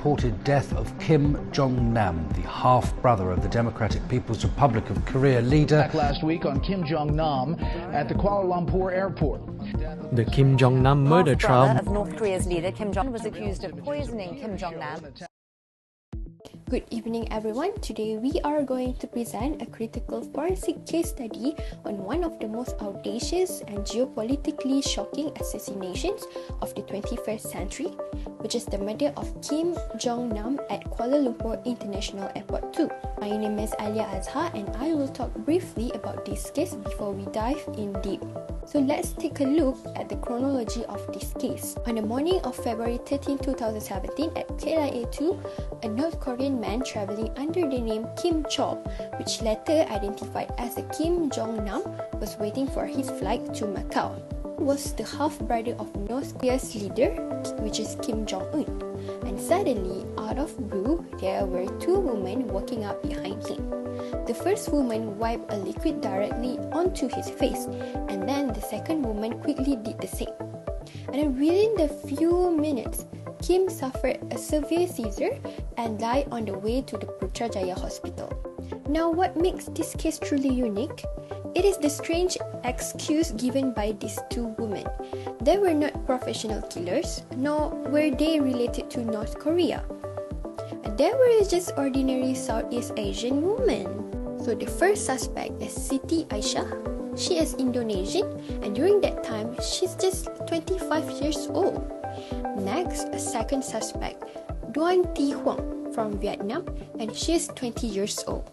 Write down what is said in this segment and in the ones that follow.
reported death of Kim Jong-Nam, the half-brother of the Democratic People's Republic of Korea leader. Last week on Kim Jong-Nam at the Kuala Lumpur airport. The Kim Jong-nam murder trial. Half-brother of North Korea's leader Kim Jong was accused of poisoning Kim Jong-Nam. Good evening, everyone. Today we are going to present a critical forensic case study on one of the most audacious and geopolitically shocking assassinations of the 21st century, which is the murder of Kim Jong-Nam at Kuala Lumpur International Airport 2. My name is Alia Azhar and I will talk briefly about this case before we dive in deep. So let's take a look at the chronology of this case. On the morning of February 13, 2017 at KLIA 2, a North Korean man travelling under the name Kim Chol, which later identified as the Kim Jong-Nam, was waiting for his flight to Macau. He was the half-brother of North Korea's leader, which is Kim Jong-un. And suddenly, out of blue, there were two women walking up behind him. The first woman wiped a liquid directly onto his face, and then the second woman quickly did the same. And then within the few minutes, Kim suffered a severe seizure and died on the way to the Putrajaya hospital. Now, what makes this case truly unique? It is the strange excuse given by these two women. They were not professional killers, nor were they related to North Korea. They were just ordinary Southeast Asian women. So the first suspect is Siti Aisyah. She is Indonesian, and during that time, she's just 25 years old. Next, a second suspect, Duan Thi Huang from Vietnam, and she is 20 years old.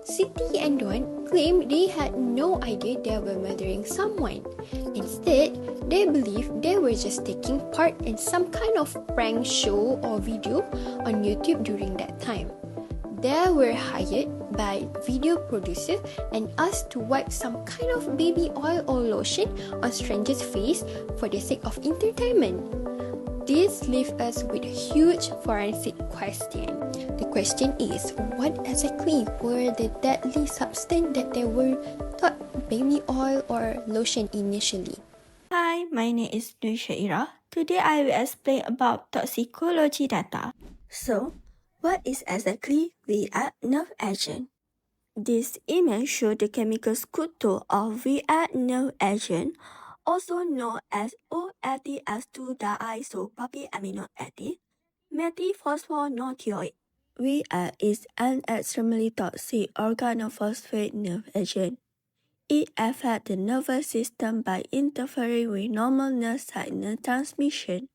Siti and Duan claimed they had no idea they were murdering someone. Instead, they believed they were just taking part in some kind of prank show or video on YouTube during that time. They were hired by video producer and asked to wipe some kind of baby oil or lotion on strangers' face for the sake of entertainment. This leaves us with a huge forensic question. The question is, what exactly were the deadly substance that they were thought baby oil or lotion initially? Hi, my name is Nur Shaira. Today I will explain about toxicology data. So, what is exactly VR nerve agent? This image shows the chemical scuto of VR nerve agent, also known as OFTS2-diisopropiamino acid, methylphosphonolthioate. VR is an extremely toxic organophosphate nerve agent. It affects the nervous system by interfering with normal nerve signal transmission.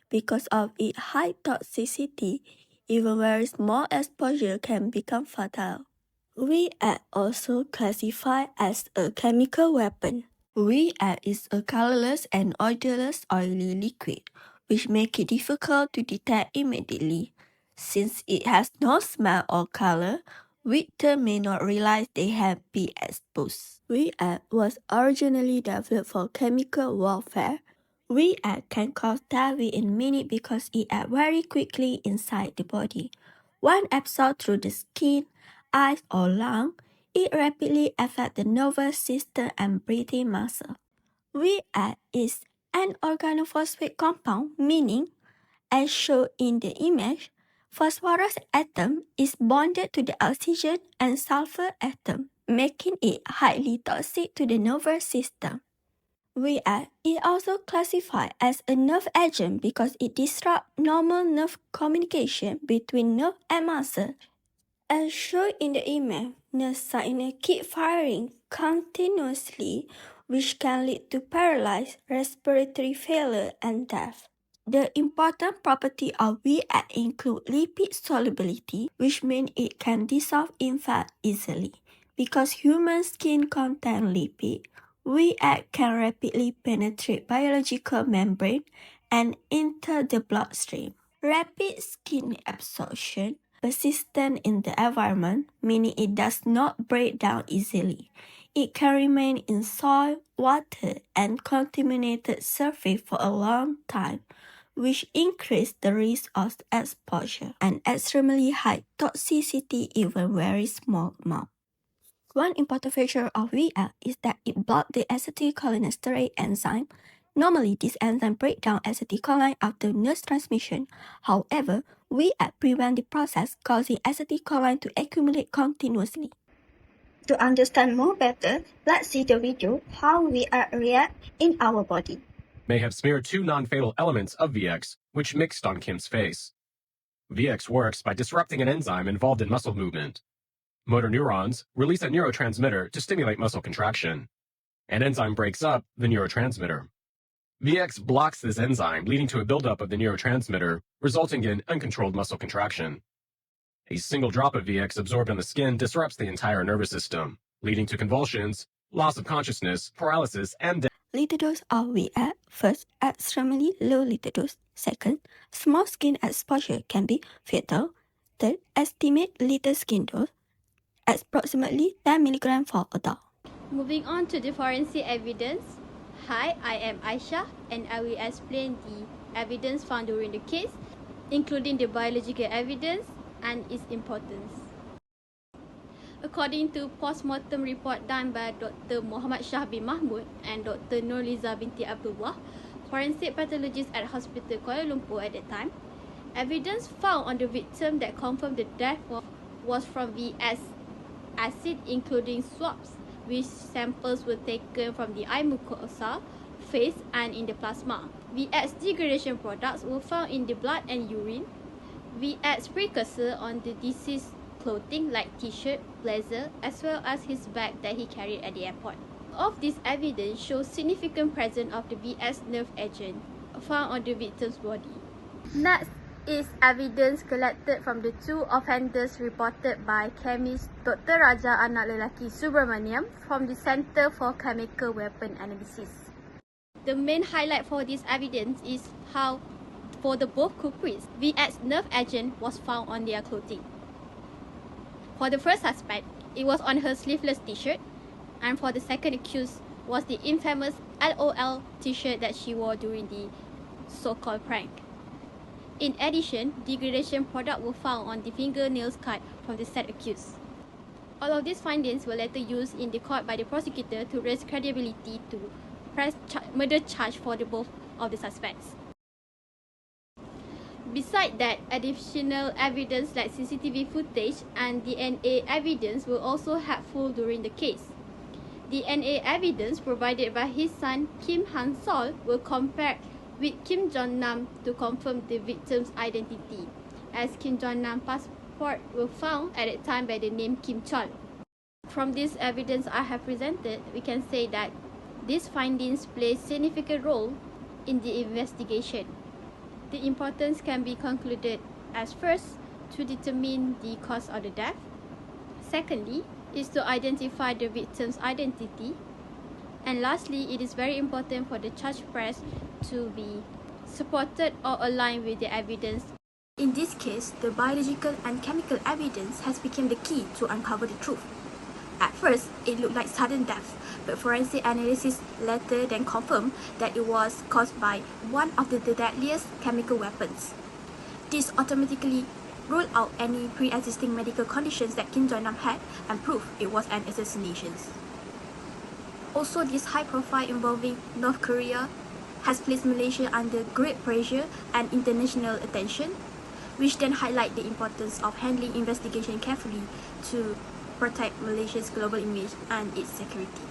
Because of its high toxicity, even very small exposure can become fatal. VR also classified as a chemical weapon. VR is a colorless and odorless oily liquid, which makes it difficult to detect immediately. Since it has no smell or color, victims may not realize they have been exposed. VR was originally developed for chemical warfare. VR can cause death within minutes because it acts very quickly inside the body. When absorbed through the skin, eyes, or lung, it rapidly affects the nervous system and breathing muscle. VR is an organophosphate compound, meaning, as shown in the image, phosphorus atom is bonded to the oxygen and sulfur atom, making it highly toxic to the nervous system. VR is also classified as a nerve agent because it disrupts normal nerve communication between nerve and muscle. As shown in the image, nerve signals keep firing continuously, which can lead to paralysis, respiratory failure, and death. The important property of VR include lipid solubility, which means it can dissolve in fat easily. Because human skin contains lipid, VR can rapidly penetrate biological membrane and enter the bloodstream. Rapid skin absorption, persistent in the environment, meaning it does not break down easily. It can remain in soil, water, and contaminated surface for a long time, which increase the risk of exposure and extremely high toxicity even very small amount. One important feature of VR is that it blocks the acetylcholinesterase enzyme Normally, this enzyme breaks down acetylcholine after nurse transmission. However, VX prevent the process, causing acetylcholine to accumulate continuously. To understand more better, let's see the video how VX react in our body. May have smeared two non-fatal elements of VX, which mixed on Kim's face. VX works by disrupting an enzyme involved in muscle movement. Motor neurons release a neurotransmitter to stimulate muscle contraction. An enzyme breaks up the neurotransmitter. VX blocks this enzyme, leading to a buildup of the neurotransmitter, resulting in uncontrolled muscle contraction. A single drop of VX absorbed on the skin disrupts the entire nervous system, leading to convulsions, loss of consciousness, paralysis, and death. Lethal dose of VX. First, extremely low lethal dose. Second, small skin exposure can be fatal. Third, estimate lethal skin dose approximately 10 mg for adult. Moving on to the forensic evidence. Hi, I am Aisha and I will explain the evidence found during the case, including the biological evidence and its importance. According to post-mortem report done by Dr. Muhammad Shah bin Mahmud and Dr. Nurliza binti Abdullah, forensic pathologists at Hospital Kuala Lumpur at that time, evidence found on the victim that confirmed the death was from VX acid, including swabs, which samples were taken from the eye mucosa, face, and in the plasma. VX degradation products were found in the blood and urine. VX precursor on the deceased clothing like t-shirt, blazer, as well as his bag that he carried at the airport. Of this evidence shows significant presence of the VX nerve agent found on the victim's body. Next is evidence collected from the two offenders reported by chemist Dr. Raja Anak Lelaki Subramaniam from the Center for Chemical Weapon Analysis. The main highlight for this evidence is how, for the both culprits, VX nerve agent was found on their clothing. For the first suspect, it was on her sleeveless t-shirt, and for the second accused was the infamous LOL t-shirt that she wore during the so-called prank. In addition, degradation products were found on the fingernails cut from the said accused. All of these findings were later used in the court by the prosecutor to raise credibility to press murder charge for the both of the suspects. Besides that, additional evidence like CCTV footage and DNA evidence were also helpful during the case. DNA evidence provided by his son Kim Han Sol were compared with Kim Jong-Nam to confirm the victim's identity, as Kim Jong-Nam's passport were found at that time by the name Kim Chol. From this evidence I have presented, we can say that these findings play a significant role in the investigation. The importance can be concluded as first, to determine the cause of the death. Secondly, is to identify the victim's identity. And lastly, it is very important for the charge press to be supported or aligned with the evidence. In this case, the biological and chemical evidence has become the key to uncover the truth. At first, it looked like sudden death, but forensic analysis later then confirmed that it was caused by one of the deadliest chemical weapons. This automatically ruled out any pre-existing medical conditions that Kim Jong-Nam had and proved it was an assassination. Also, this high profile involving North Korea has placed Malaysia under great pressure and international attention, which then highlight the importance of handling investigation carefully to protect Malaysia's global image and its security.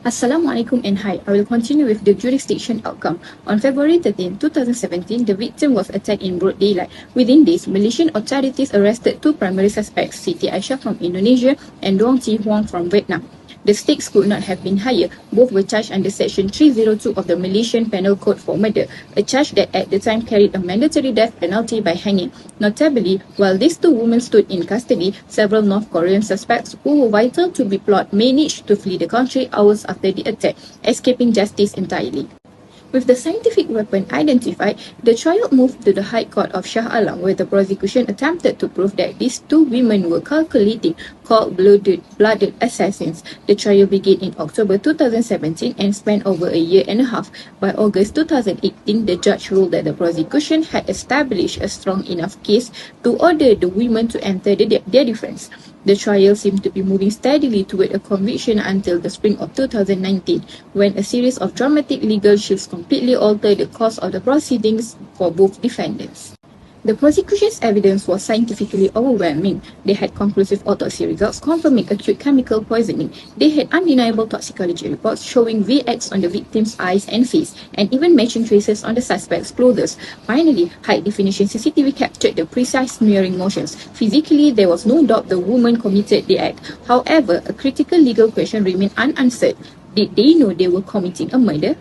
Assalamualaikum and hi. I will continue with the jurisdiction outcome. On February 13, 2017, the victim was attacked in broad daylight. Within this, Malaysian authorities arrested two primary suspects, Siti Aisyah from Indonesia and Duong Chi Huang from Vietnam. The stakes could not have been higher. Both were charged under Section 302 of the Malaysian Penal Code for murder, a charge that at the time carried a mandatory death penalty by hanging. Notably, while these two women stood in custody, several North Korean suspects who were vital to the plot managed to flee the country hours after the attack, escaping justice entirely. With the scientific weapon identified, the trial moved to the High Court of Shah Alam, where the prosecution attempted to prove that these two women were calculating, cold-blooded assassins. The trial began in October 2017 and spanned over a year and a half. By August 2018, the judge ruled that the prosecution had established a strong enough case to order the women to enter their defense. The trial seemed to be moving steadily toward a conviction until the spring of 2019, when a series of dramatic legal shifts completely altered the course of the proceedings for both defendants. The prosecution's evidence was scientifically overwhelming. They had conclusive autopsy results confirming acute chemical poisoning. They had undeniable toxicology reports showing VX on the victim's eyes and face, and even matching traces on the suspect's clothes. Finally, high-definition CCTV captured the precise smearing motions. Physically, there was no doubt the woman committed the act. However, a critical legal question remained unanswered. Did they know they were committing a murder?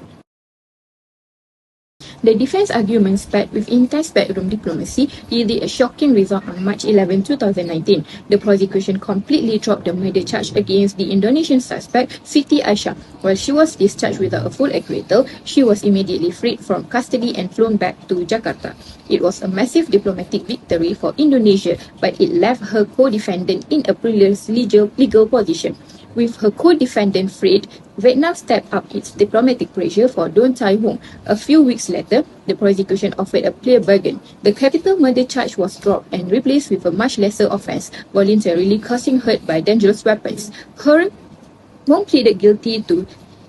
The defense argument, paired with intense backroom diplomacy, yielded a shocking result on March 11, 2019. The prosecution completely dropped the murder charge against the Indonesian suspect, Siti Aisyah. While she was discharged without a full acquittal, she was immediately freed from custody and flown back to Jakarta. It was a massive diplomatic victory for Indonesia, but it left her co-defendant in a perilous legal position. With her co-defendant freed, Vietnam stepped up its diplomatic pressure for Don Tai Hong. A few weeks later, the prosecution offered a clear bargain. The capital murder charge was dropped and replaced with a much lesser offence, voluntarily causing hurt by dangerous weapons. Hong pleaded guilty to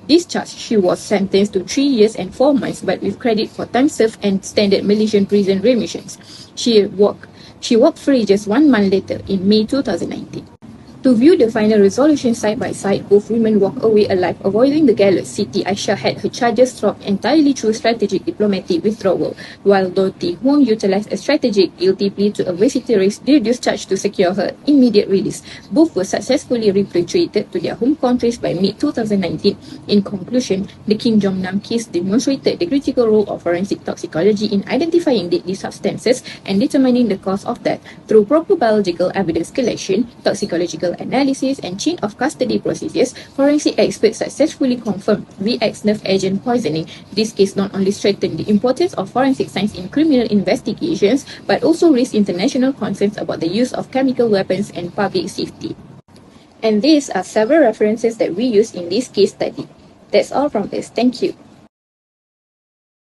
this charge. She was sentenced to 3 years and 4 months, but with credit for time served and standard Malaysian prison remissions. She walked free just 1 month later in May 2019. To view the final resolution side by side, both women walked away alive, avoiding the gallows. Siti Aisyah had her charges dropped entirely through strategic diplomatic withdrawal, while Don Tai Hong utilized a strategic guilty plea to a reduced charge to secure her immediate release. Both were successfully repatriated to their home countries by mid-2019. In conclusion, the Kim Jong-Nam case demonstrated the critical role of forensic toxicology in identifying deadly substances and determining the cause of death. Through proper biological evidence collection, toxicological analysis, and chain of custody procedures, forensic experts successfully confirmed VX nerve agent poisoning. This case not only strengthened the importance of forensic science in criminal investigations, but also raised international concerns about the use of chemical weapons and public safety. And these are several references that we use in this case study. That's all from us. Thank you.